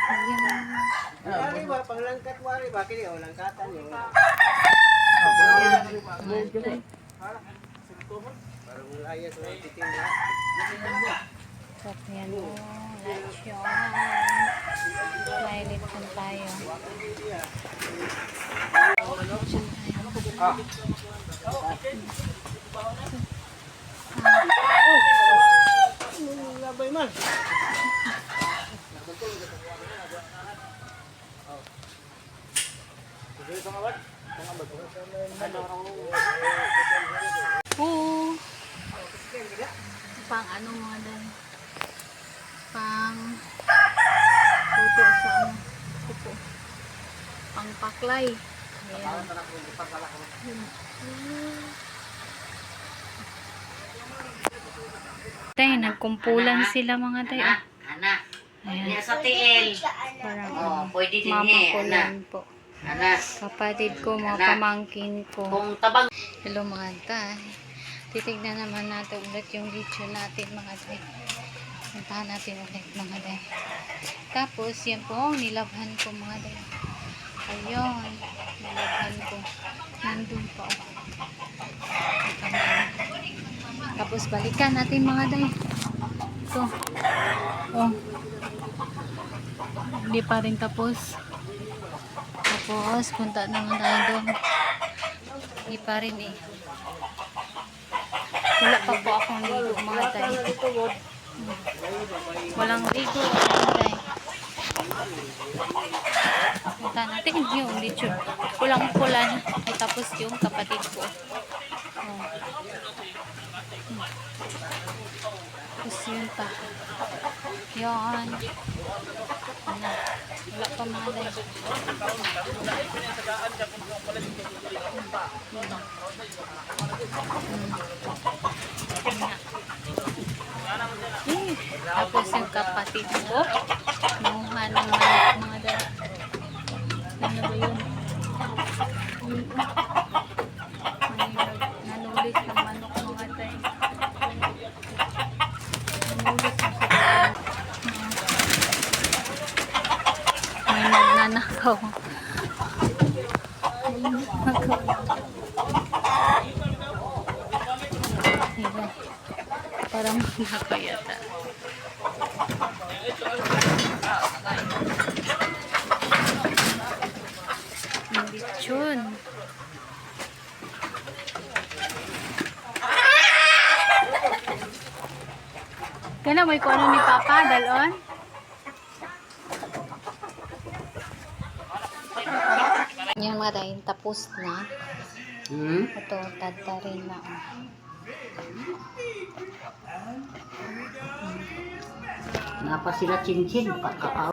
Wari ba, panglangkat wari ba? Kini o langkatan yun. Parang ulayas o titin na. Sarap yan o. Lechon. May lechon tayo. Labay man. Oo. Pang ano mga dahil. Pang puto sa ano. Puto. Pang paklay. Ayan. Tay, nagkumpulan sila mga tay. Anak. Ayan. Niya sa tiil. Parang Oh, pwede din mama eh, ko anak. lang po. Anak. Kapatid ko, mga Anak. pamangkin ko. Kung tabang. Hello mga tay. Titignan naman natin ulit yung video natin mga tay. Puntahan natin ulit mga tay. Tapos yan po ang nilabhan ko mga tay. Ayun. Nilabhan ko. Nandun pa ako. Tapos balikan natin mga tay. Ito. Oh. Hindi pa rin tapos. Tapos punta naman tayo doon. Hindi pa rin eh. Wala pa po akong ligo mga tay. Walang ligo mga tay. Punta natin yung lechon. Pulang-pula na. Tapos yung kapatid ko. Oh. Tapos yun pa. Yan. Ano. Wala pa mga day. Tapos yung kapatid ko. Nanguha ng manok mga day. Ano ba yun? Nanulit ng manok mga day. Nanulit ng may nagnanakaw. Ayan. Parang magnakaw yata. Lechon. Kaya may kuno ni Papa, dalon? Yan mga tayo, tapos na. Ito, tatarin na. Napa sila chinchin.